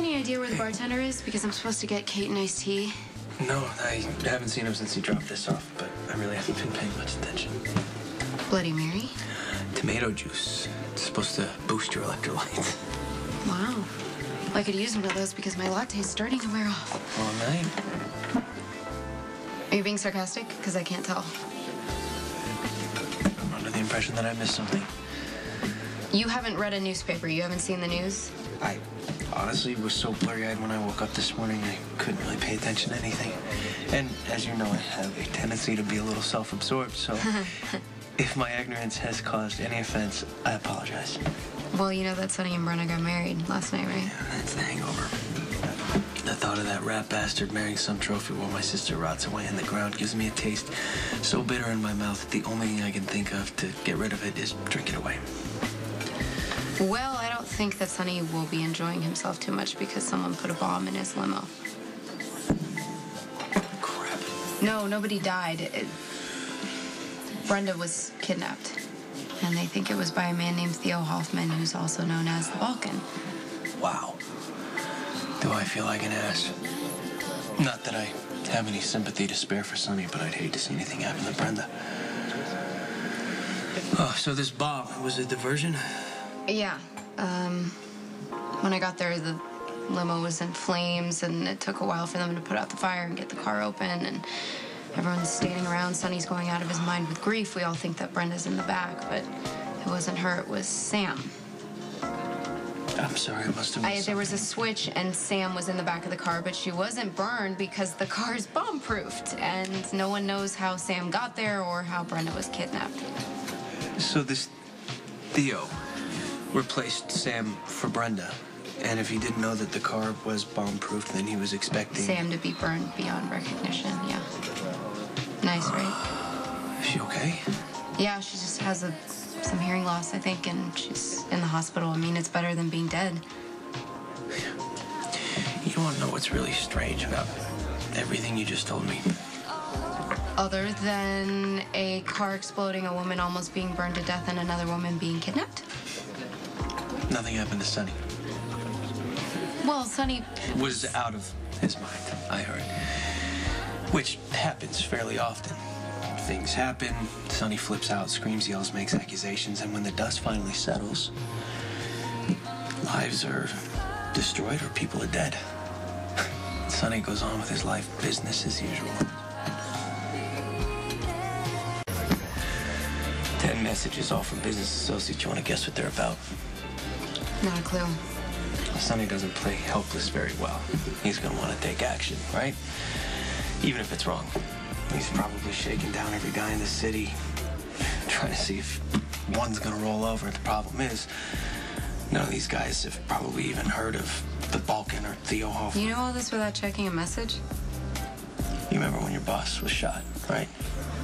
any idea where the bartender is? Because I'm supposed to get Kate an iced tea. No, I haven't seen him since he dropped this off, but I really haven't been paying much attention. Bloody Mary? Tomato juice. It's supposed to boost your electrolytes. Wow. I could use one of those because my latte's starting to wear off. All night. Are you being sarcastic? Because I can't tell. I'm under the impression that I missed something. You haven't read a newspaper. You haven't seen the news? I honestly was so blurry-eyed when I woke up this morning, I couldn't really pay attention to anything. And as you know, I have a tendency to be a little self-absorbed, so if my ignorance has caused any offense, I apologize. Well, you know that Sonny and Brenna got married last night, right? Yeah, that's the hangover. The thought of that rat bastard marrying some trophy while my sister rots away in the ground gives me a taste so bitter in my mouth that the only thing I can think of to get rid of it is drink it away. Well, I don't think that Sonny will be enjoying himself too much because someone put a bomb in his limo. Crap. No, nobody died. Brenda was kidnapped. And they think it was by a man named Theo Hoffman, who's also known as the Balkan. Wow. Do I feel like an ass? Not that I have any sympathy to spare for Sonny, but I'd hate to see anything happen to Brenda. Oh, so this bomb was a diversion? Yeah. When I got there, the limo was in flames, and it took a while for them to put out the fire and get the car open, and everyone's standing around. Sonny's going out of his mind with grief. We all think that Brenda's in the back, but it wasn't her, it was Sam. I'm sorry, I must have missed There was a switch, and Sam was in the back of the car, but she wasn't burned because the car's bomb-proofed, and no one knows how Sam got there or how Brenda was kidnapped. So this Theo replaced Sam for Brenda, and if he didn't know that the car was bomb-proof, then he was expecting... Sam to be burned beyond recognition, yeah. Nice, right? Is she okay? Yeah, she just has some hearing loss, I think, and she's in the hospital. I mean, it's better than being dead. You don't want to know what's really strange about everything you just told me? Other than a car exploding, a woman almost being burned to death, and another woman being kidnapped? Nothing happened to Sonny. Well, Sonny... Was out of his mind, I heard. Which happens fairly often. Things happen, Sonny flips out, screams, yells, makes accusations, and when the dust finally settles, lives are destroyed or people are dead. Sonny goes on with his life, business as usual. 10 messages, all from business associates. You want to guess what they're about? Not a clue. Sonny doesn't play helpless very well. He's going to want to take action, right? Even if it's wrong. He's probably shaking down every guy in the city, trying to see if one's going to roll over. The problem is, none of these guys have probably even heard of the Balkan or Theo Hoffman. You know all this without checking a message? You remember when your boss was shot, right?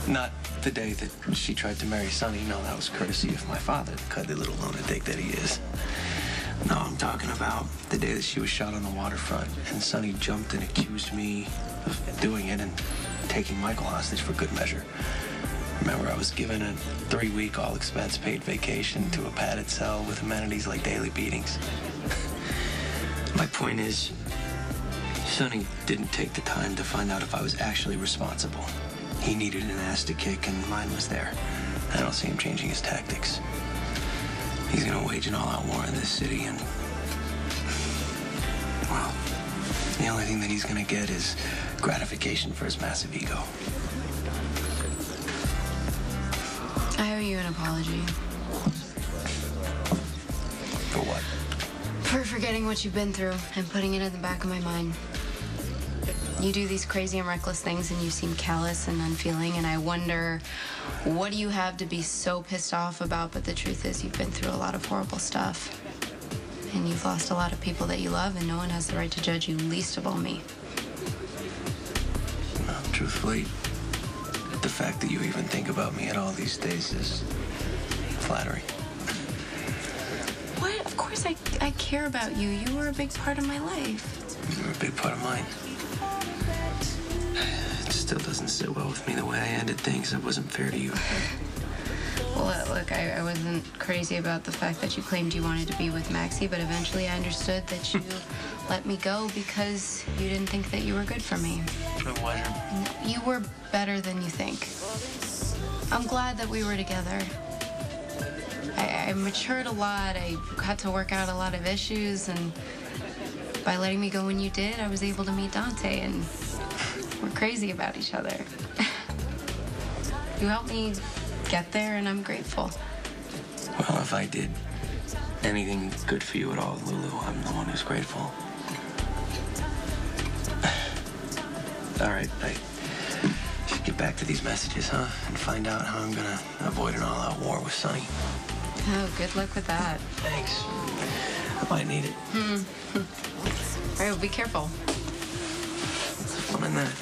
Not the day that she tried to marry Sonny. No, that was courtesy of my father, the cuddly little lunatic that he is. No, I'm talking about the day that she was shot on the waterfront, and Sonny jumped and accused me of doing it and taking Michael hostage for good measure. Remember, I was given a 3-week all-expense-paid vacation to a padded cell with amenities like daily beatings. My point is, Sonny didn't take the time to find out if I was actually responsible. He needed an ass to kick, and mine was there. I don't see him changing his tactics. He's gonna wage an all-out war in this city, and... well, the only thing that he's gonna get is gratification for his massive ego. I owe you an apology. For what? For forgetting what you've been through and putting it in the back of my mind. You do these crazy and reckless things, and you seem callous and unfeeling, and I wonder, what do you have to be so pissed off about? But the truth is, you've been through a lot of horrible stuff. And you've lost a lot of people that you love, and no one has the right to judge you, least of all me. Well, truthfully, the fact that you even think about me at all these days is flattering. What? Of course I care about you. You were a big part of my life. You were a big part of mine. It still doesn't sit well with me the way I ended things. It wasn't fair to you. Well, look, I wasn't crazy about the fact that you claimed you wanted to be with Maxie, but eventually I understood that you let me go because you didn't think that you were good for me. It wasn't. You were better than you think. I'm glad that we were together. I matured a lot. I got to work out a lot of issues, and by letting me go when you did, I was able to meet Dante, and we're crazy about each other. You helped me get there, and I'm grateful. Well, if I did anything good for you at all, Lulu, I'm the one who's grateful. All right, I should get back to these messages, huh? And find out how I'm gonna avoid an all-out war with Sonny. Oh, good luck with that. Thanks. I might need it. All right, well, be careful. What's the fun in that?